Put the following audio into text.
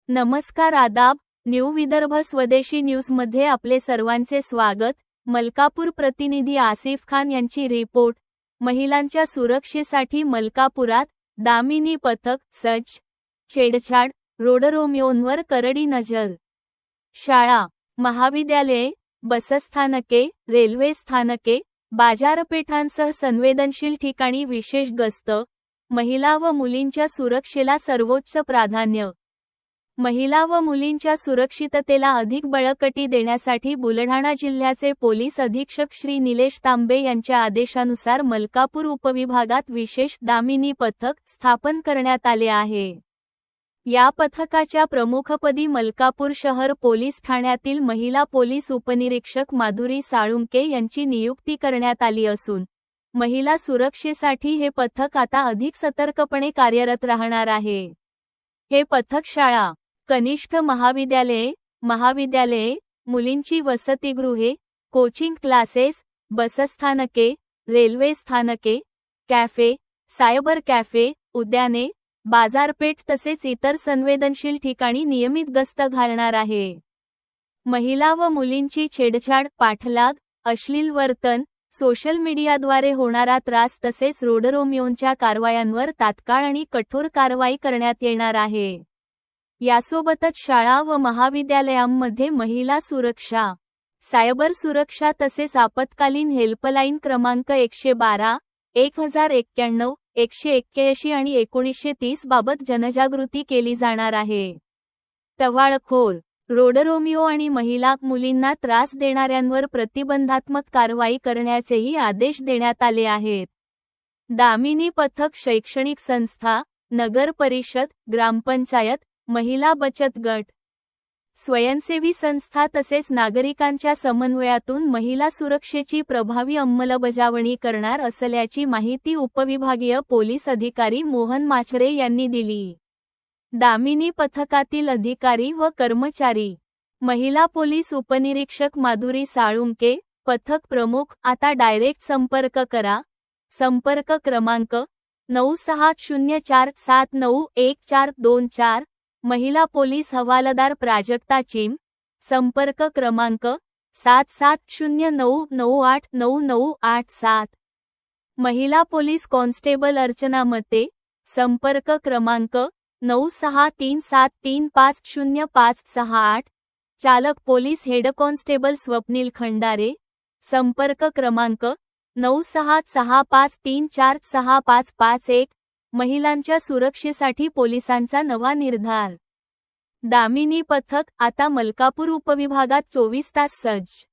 नमस्कार आदाब, न्यू विदर्भ स्वदेशी न्यूजमध्ये आपले सर्वांचे स्वागत। मलकापूर प्रतिनिधी आसिफ खान यांची रिपोर्ट। महिलांच्या सुरक्षेसाठी मलकापुरात दामिनी पथक सज्ज, छेडछाड, रोडरोमिओंवर करडी नजर। शाळा, महाविद्यालये, बसस्थानके, रेल्वे स्थानके, बाजारपेठांसह संवेदनशील ठिकाणी विशेष गस्त। महिला व मुलींच्या सुरक्षेला सर्वोच्च प्राधान्य। महिला व मुलींच्या सुरक्षिततेला अधिक बळकटी देण्यासाठी बुलढाणा जिल्ह्याचे पोलीस अधीक्षक श्री निलेश तांबे यांच्या आदेशानुसार मलकापूर उपविभागात विशेष दामिनी पथक स्थापन करण्यात आले आहे। या पथकाच्या प्रमुखपदी मलकापूर शहर पोलीस ठाण्यातील महिला पोलीस उपनिरीक्षक माधुरी साळुंके यांची नियुक्ती करण्यात आली असून महिला सुरक्षेसाठी हे पथक आता अधिक सतर्कपणे कार्यरत राहणार आहे। हे पथक शाळा, कनिष्ठ महाविद्यालये, मुलींची वसतिगृहे, कोचिंग क्लासेस, बसस्थानके, रेल्वे स्थानके, कॅफे, सायबर कॅफे, उद्याने, बाजारपेठ तसेच इतर संवेदनशील ठिकाणी नियमित गस्त घालणार आहे। महिला व मुलींची छेडछाड, पाठलाग, अश्लील वर्तन, सोशल मीडियाद्वारे होणारा त्रास तसेच रोडरोमिओंच्या कारवायांवर तात्काळ आणि कठोर कारवाई करण्यात येणार आहे। यासोबतच शाळा व महाविद्यालयांमध्ये महिला सुरक्षा, सायबर सुरक्षा तसेच आपत्कालीन हेल्पलाईन क्रमांक 112, 1091, 181 आणि 1930 बाबत जनजागृती केली जाणार आहे। टवाळखोर, रोडरोमिओ आणि मुलींना त्रास देणाऱ्यांवर प्रतिबंधात्मक कारवाई करण्याचेही आदेश देण्यात आले आहेत। दामिनी पथक शैक्षणिक संस्था, नगर परिषद, ग्रामपंचायत, महिला बचत गट, स्वयंसेवी संस्था तसेच नागरिकांच्या समन्वयातून महिला सुरक्षेची प्रभावी अंमलबजावणी करणार असल्याची माहिती उपविभागीय पोलीस अधिकारी मोहन माचरे यांनी दिली। दामिनी पथकातील अधिकारी व कर्मचारी, महिला पोलीस उपनिरीक्षक माधुरी साळुंके, पथक प्रमुख। आता डायरेक्ट संपर्क करा। संपर्क क्रमांक 9604791424। महिला पोलीस हवालदार प्राजक्ता चिम, संपर्क क्रमांक 7709989987। महिला पोलीस कॉन्स्टेबल अर्चना मते, संपर्क क्रमांक 9637350568। चालक police head constable Swapnil Khandare, संपर्क क्रमांक 9665346551। महिलांच्या सुरक्षेसाठी पोलिसांचा नवा निर्धार। दामिनी पथक आता मलकापूर उपविभागात 24 तास सज्ज।